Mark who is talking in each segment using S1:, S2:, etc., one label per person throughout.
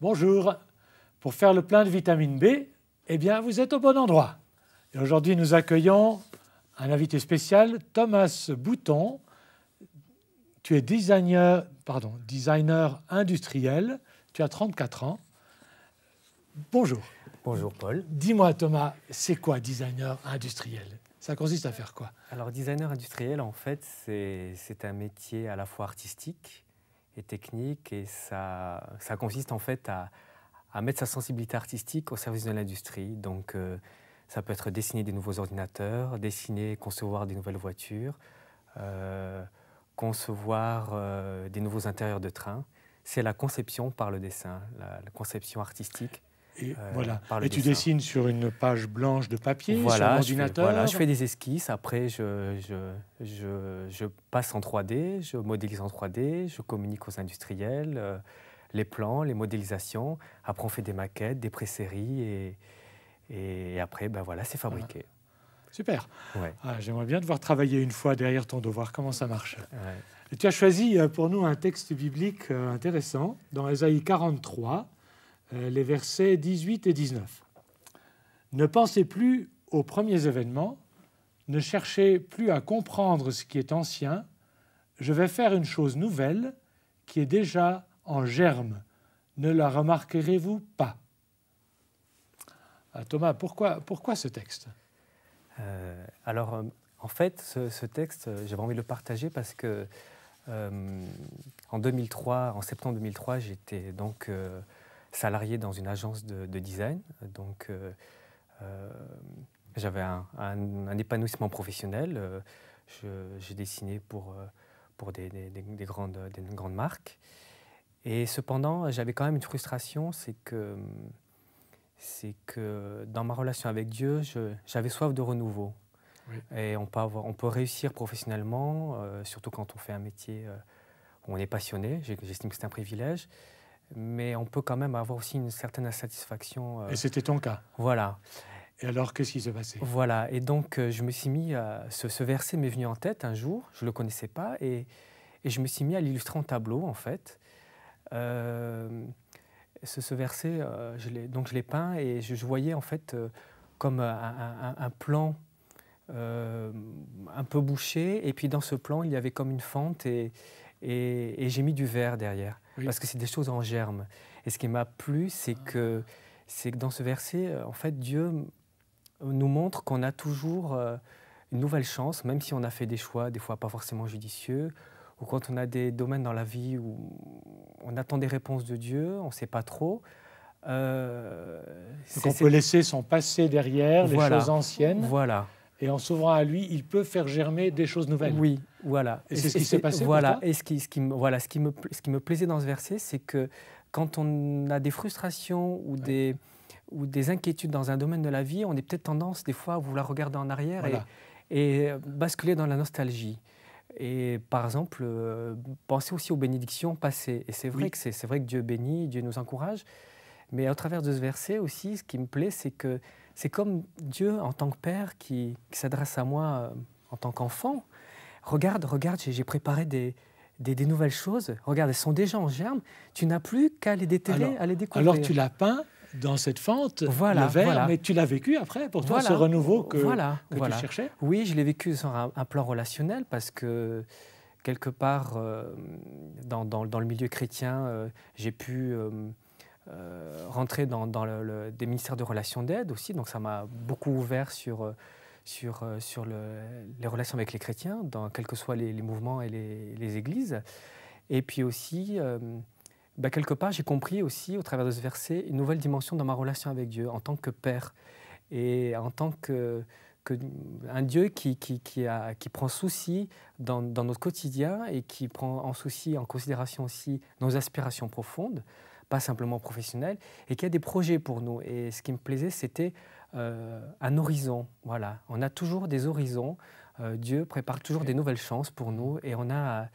S1: Bonjour. Pour faire le plein de vitamine B, eh bien, vous êtes au bon endroit. Et aujourd'hui, nous accueillons un invité spécial, Thomas Bouton. Tu es designer industriel. Tu as 34 ans. Bonjour.
S2: Bonjour Paul.
S1: Dis-moi Thomas, c'est quoi designer industriel? Ça consiste à faire quoi?
S2: Alors designer industriel, en fait, c'est un métier à la fois artistique et technique, et ça consiste en fait à mettre sa sensibilité artistique au service de l'industrie. Donc ça peut être dessiner des nouveaux ordinateurs, dessiner, concevoir des nouvelles voitures, concevoir des nouveaux intérieurs de train. C'est la conception par le dessin, la conception artistique.
S1: Et voilà.
S2: Par le
S1: Et tu
S2: dessin.
S1: dessines sur une page blanche de papier,
S2: Voilà,
S1: sur l'ordinateur.
S2: je fais des esquisses. Après, je passe en 3D, je modélise en 3D, je communique aux industriels, les plans, les modélisations. Après, on fait des maquettes, des pré-séries et après, ben voilà, c'est fabriqué.
S1: Voilà. Super.
S2: Ouais.
S1: Ah, j'aimerais bien devoir travailler une fois derrière ton dos, voir comment ça marche.
S2: Ouais.
S1: Et tu as choisi pour nous un texte biblique intéressant dans Ésaïe 43. Les versets 18 et 19. Ne pensez plus aux premiers événements, ne cherchez plus à comprendre ce qui est ancien. Je vais faire une chose nouvelle qui est déjà en germe. Ne la remarquerez-vous pas? Thomas, pourquoi ce texte?
S2: Alors, en fait, ce texte, j'avais envie de le partager parce que en 2003, en septembre 2003, j'étais donc salarié dans une agence de design. Donc, j'avais un épanouissement professionnel. J'ai dessiné pour des grandes marques. Et cependant, j'avais quand même une frustration, c'est que dans ma relation avec Dieu, j'avais soif de renouveau.
S1: Oui.
S2: Et on peut réussir professionnellement, surtout quand on fait un métier où on est passionné. J'estime que c'est un privilège. Mais on peut quand même avoir aussi une certaine insatisfaction.
S1: Et c'était ton cas.
S2: Voilà.
S1: Et alors, qu'est-ce qui s'est passé?
S2: Voilà. Et donc, je me suis mis à... Ce verset m'est venu en tête un jour, je ne le connaissais pas, et je me suis mis à l'illustrer en tableau, en fait. Ce verset, je l'ai peint, et je voyais, en fait, comme un plan un peu bouché, et puis dans ce plan, il y avait comme une fente, et j'ai mis du vert derrière. Oui. Parce que c'est des choses en germe. Et ce qui m'a plu, c'est que dans ce verset, en fait, Dieu nous montre qu'on a toujours une nouvelle chance, même si on a fait des choix, des fois pas forcément judicieux, ou quand on a des domaines dans la vie où on attend des réponses de Dieu, on ne sait pas trop.
S1: Donc on peut laisser son passé derrière, les choses anciennes.
S2: Voilà.
S1: Et en s'ouvrant à lui, il peut faire germer des choses nouvelles.
S2: Oui, voilà.
S1: Et c'est ce qui s'est passé
S2: voilà.
S1: pour toi?
S2: Et ce qui me plaisait dans ce verset, c'est que quand on a des frustrations ou des inquiétudes dans un domaine de la vie, on a peut-être tendance des fois à vouloir regarder en arrière, voilà, et basculer dans la nostalgie. Et par exemple, penser aussi aux bénédictions passées. Et c'est vrai, c'est vrai que Dieu bénit, Dieu nous encourage. Mais au travers de ce verset aussi, ce qui me plaît, c'est que c'est comme Dieu, en tant que Père, qui s'adresse à moi en tant qu'enfant. Regarde, j'ai préparé des nouvelles choses. Regarde, elles sont déjà en germe. Tu n'as plus qu'à les déterrer, à les découvrir.
S1: Alors tu l'as peint dans cette fente, le verre, mais tu l'as vécu après, pour toi, ce renouveau que tu cherchais?
S2: Oui, je l'ai vécu sur un plan relationnel, parce que quelque part, dans le milieu chrétien, j'ai pu... rentrer dans des ministères de relations d'aide aussi, donc ça m'a beaucoup ouvert sur les relations avec les chrétiens, quels que soient les mouvements et les églises. Et puis aussi, quelque part, j'ai compris aussi, au travers de ce verset, une nouvelle dimension dans ma relation avec Dieu, en tant que Père, et en tant un Dieu qui prend souci dans notre quotidien, et qui prend en considération aussi nos aspirations profondes, pas simplement professionnel, et qui a des projets pour nous. Et ce qui me plaisait, c'était un horizon. Voilà. On a toujours des horizons. Dieu prépare toujours des nouvelles chances pour nous. Et on a,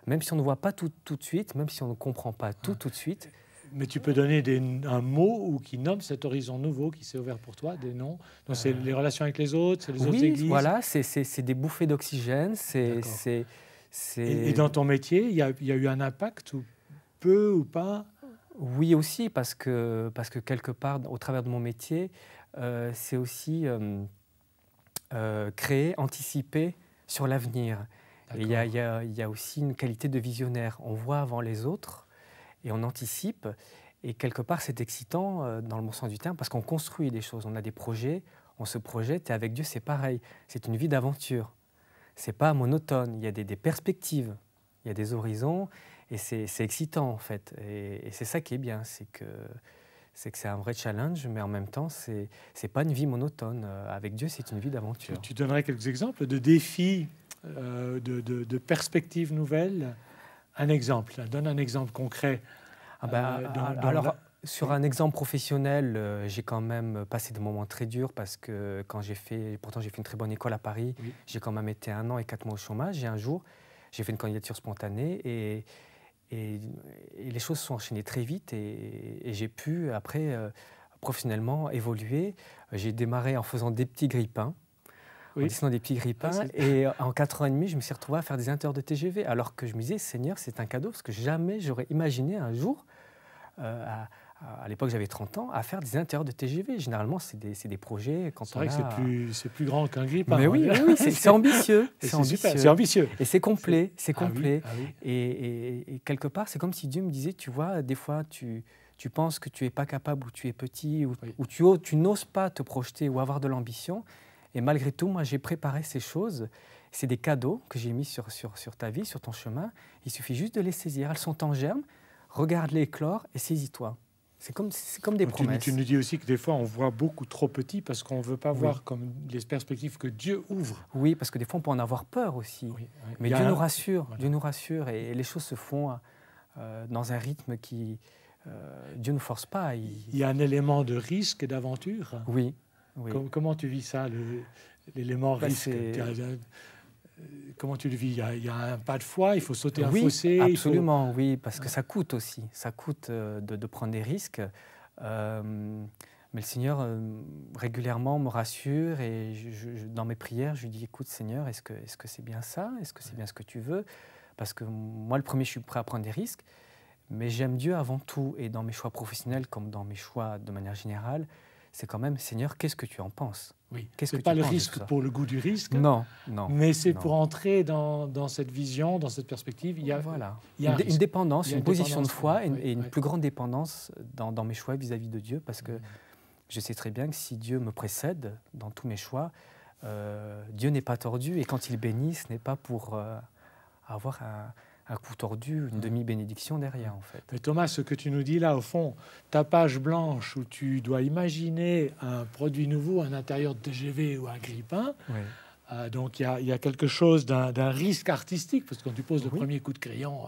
S2: même si on ne voit pas tout de suite, même si on ne comprend pas tout de suite.
S1: Mais tu peux donner un mot qui nomme cet horizon nouveau qui s'est ouvert pour toi, des noms? Donc c'est les relations avec les autres, c'est les autres églises?
S2: Oui, voilà, c'est des bouffées d'oxygène.
S1: Et dans ton métier, il y a eu un impact, ou peu ou pas?
S2: Oui aussi, parce que quelque part, au travers de mon métier, c'est aussi créer, anticiper sur l'avenir. Et il y a aussi une qualité de visionnaire. On voit avant les autres et on anticipe. Et quelque part, c'est excitant dans le bon sens du terme parce qu'on construit des choses. On a des projets, on se projette. Et avec Dieu, c'est pareil. C'est une vie d'aventure. C'est pas monotone. Il y a des perspectives, il y a des horizons. Et c'est excitant, en fait. Et c'est ça qui est bien. C'est que c'est un vrai challenge, mais en même temps, c'est pas une vie monotone. Avec Dieu, c'est une vie d'aventure.
S1: Tu donnerais quelques exemples de défis, de perspectives nouvelles? Un exemple. Donne un exemple concret.
S2: Sur un exemple professionnel, j'ai quand même passé des moments très durs parce que pourtant j'ai fait une très bonne école à Paris,
S1: oui.
S2: J'ai quand même été 1 an et 4 mois au chômage. Et un jour, j'ai fait une candidature spontanée et les choses se sont enchaînées très vite et j'ai pu après professionnellement évoluer. J'ai démarré en faisant des petits grippins. En dessinant des petits grippins. Et en 4 ans et demi, je me suis retrouvé à faire des intérieurs de TGV. Alors que je me disais, Seigneur, c'est un cadeau, parce que jamais j'aurais imaginé un jour, à l'époque j'avais 30 ans, à faire des intérieurs de TGV. Généralement, c'est des projets quand
S1: c'est vrai que c'est plus grand qu'un grippin.
S2: Mais oui, c'est ambitieux.
S1: C'est ambitieux.
S2: Et c'est complet.
S1: Oui.
S2: Et quelque part, c'est comme si Dieu me disait, tu vois, des fois, tu penses que tu n'es pas capable, ou tu es petit, ou tu n'oses pas te projeter ou avoir de l'ambition. Et malgré tout, moi, j'ai préparé ces choses. C'est des cadeaux que j'ai mis sur ta vie, sur ton chemin. Il suffit juste de les saisir. Elles sont en germe. Regarde-les éclore et saisis-toi. C'est comme des promesses.
S1: Tu nous dis aussi que des fois, on voit beaucoup trop petit parce qu'on ne veut pas voir comme les perspectives que Dieu ouvre.
S2: Oui, parce que des fois, on peut en avoir peur aussi. Mais Dieu nous rassure. Voilà. Dieu nous rassure et les choses se font dans un rythme qui... Dieu ne nous force pas.
S1: Il y a un élément de risque et d'aventure.
S2: Oui.
S1: Comment tu vis ça, l'élément risque? Comment tu le vis? Il y a un pas de foi, il faut sauter un fossé.
S2: Absolument, oui, parce que ça coûte aussi. Ça coûte de prendre des risques. Mais le Seigneur régulièrement me rassure et dans mes prières, je lui dis, écoute Seigneur, est-ce que c'est bien ça? Est-ce que c'est bien ce que tu veux? Parce que moi, le premier, je suis prêt à prendre des risques, mais j'aime Dieu avant tout. Et dans mes choix professionnels, comme dans mes choix de manière générale, c'est quand même, Seigneur, qu'est-ce que tu en penses?
S1: Oui, ce n'est pas le risque pour le goût du risque,
S2: non,
S1: mais c'est pour entrer dans cette vision, dans cette perspective. Il y a
S2: une dépendance, une position de foi et une plus grande dépendance dans mes choix vis-à-vis de Dieu, parce que je sais très bien que si Dieu me précède dans tous mes choix, Dieu n'est pas tordu, et quand il bénit, ce n'est pas pour avoir un coup tordu, une demi-bénédiction derrière, en fait.
S1: Mais Thomas, ce que tu nous dis là, au fond, ta page blanche où tu dois imaginer un produit nouveau, un intérieur de TGV ou un grippin, donc il y a quelque chose d'un risque artistique, parce que quand tu poses le premier coup de crayon,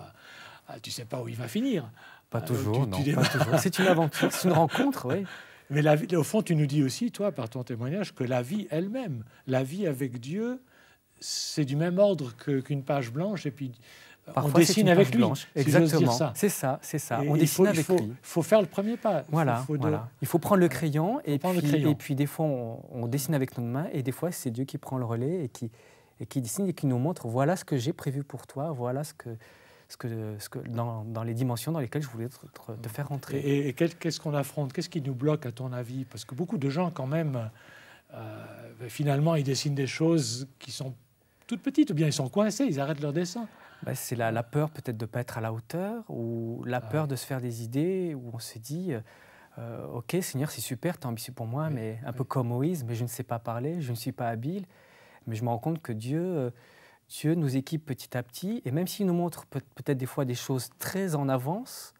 S1: tu ne sais pas où il va finir.
S2: Pas toujours, pas toujours. C'est une aventure, c'est une rencontre, oui.
S1: Mais la vie, au fond, tu nous dis aussi, toi, par ton témoignage, que la vie elle-même, la vie avec Dieu, c'est du même ordre qu'une page blanche, et puis...
S2: Parfois,
S1: on dessine avec lui.
S2: Exactement. C'est ça. On dessine avec lui.
S1: Il faut faire le premier pas.
S2: Voilà. Il faut prendre le crayon et puis des fois on dessine avec nos mains et des fois c'est Dieu qui prend le relais et qui dessine et qui nous montre voilà ce que j'ai prévu pour toi, voilà ce que dans les dimensions dans lesquelles je voulais te faire rentrer.
S1: Et qu'est-ce qu'on affronte? Qu'est-ce qui nous bloque à ton avis? Parce que beaucoup de gens quand même finalement ils dessinent des choses qui sont toutes petites ou bien ils sont coincés, ils arrêtent leur dessin.
S2: C'est la peur peut-être de ne pas être à la hauteur ou la peur de se faire des idées où on se dit ok Seigneur c'est super, tu es ambitieux pour moi, mais un peu comme Moïse, mais je ne sais pas parler, je ne suis pas habile, mais je me rends compte que Dieu nous équipe petit à petit et même s'il nous montre peut-être des fois des choses très en avance,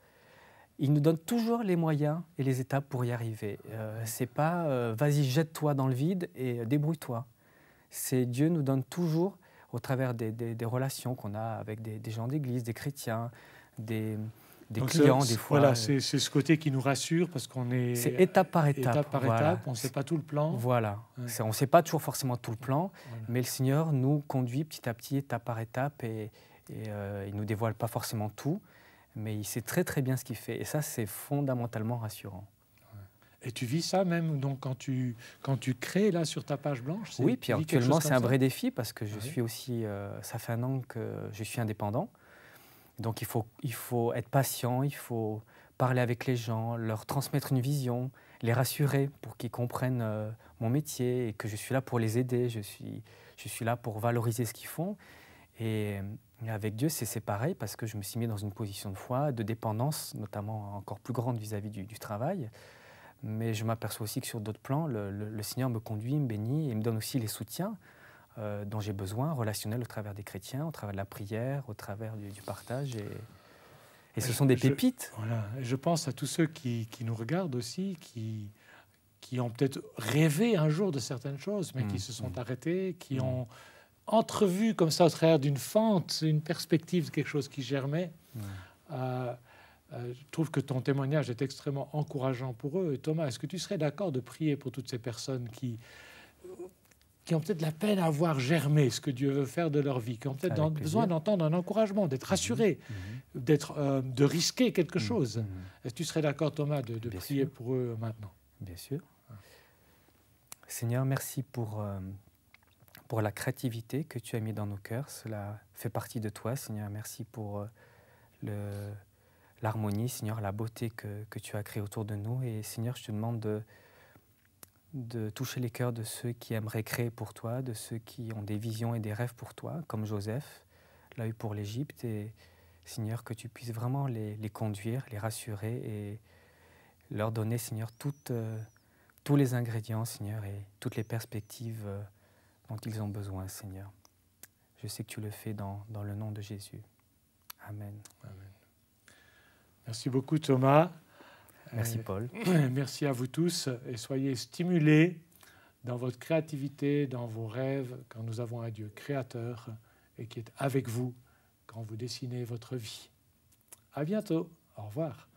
S2: il nous donne toujours les moyens et les étapes pour y arriver. C'est pas vas-y jette-toi dans le vide et débrouille-toi. C'est Dieu nous donne toujours au travers des relations qu'on a avec des gens d'église, des chrétiens, des clients des fois.
S1: Voilà, c'est ce côté qui nous rassure parce qu'on est...
S2: C'est étape par étape.
S1: Étape par étape, on ne sait pas tout le plan.
S2: Voilà, on ne sait pas toujours forcément tout le plan, mais le Seigneur nous conduit petit à petit, étape par étape, et il ne nous dévoile pas forcément tout, mais il sait très très bien ce qu'il fait, et ça c'est fondamentalement rassurant.
S1: Et tu vis ça même donc quand tu crées là sur ta page blanche?
S2: Oui, puis actuellement c'est un vrai défi parce que je suis aussi, ça fait 1 an que je suis indépendant, donc il faut être patient, il faut parler avec les gens, leur transmettre une vision, les rassurer pour qu'ils comprennent mon métier et que je suis là pour les aider, je suis là pour valoriser ce qu'ils font. Et avec Dieu, c'est pareil parce que je me suis mis dans une position de foi, de dépendance, notamment encore plus grande vis-à-vis du travail. Mais je m'aperçois aussi que sur d'autres plans, le Seigneur me conduit, me bénit et me donne aussi les soutiens dont j'ai besoin, relationnels au travers des chrétiens, au travers de la prière, au travers du partage. Et ce sont des pépites.
S1: Voilà. Je pense à tous ceux qui nous regardent aussi, qui ont peut-être rêvé un jour de certaines choses, mais qui se sont arrêtés, qui ont entrevu comme ça au travers d'une fente, une perspective de quelque chose qui germait. Je trouve que ton témoignage est extrêmement encourageant pour eux. Et Thomas, est-ce que tu serais d'accord de prier pour toutes ces personnes qui ont peut-être la peine à voir germer ce que Dieu veut faire de leur vie, qui ont peut-être besoin d'entendre un encouragement, d'être rassurés, de risquer quelque chose. Est-ce que tu serais d'accord, Thomas, de prier pour eux maintenant?
S2: Bien sûr. Seigneur, merci pour la créativité que tu as mis dans nos cœurs. Cela fait partie de toi, Seigneur. Merci pour l'harmonie, Seigneur, la beauté que tu as créée autour de nous. Et Seigneur, je te demande de toucher les cœurs de ceux qui aimeraient créer pour toi, de ceux qui ont des visions et des rêves pour toi, comme Joseph l'a eu pour l'Égypte. Et Seigneur, que tu puisses vraiment les conduire, les rassurer et leur donner, Seigneur, tous les ingrédients, Seigneur, et toutes les perspectives dont ils ont besoin, Seigneur. Je sais que tu le fais dans le nom de Jésus. Amen.
S1: Amen. Merci beaucoup, Thomas.
S2: Merci, Paul.
S1: Merci à vous tous et soyez stimulés dans votre créativité, dans vos rêves, quand nous avons un Dieu créateur et qui est avec vous quand vous dessinez votre vie. À bientôt. Au revoir.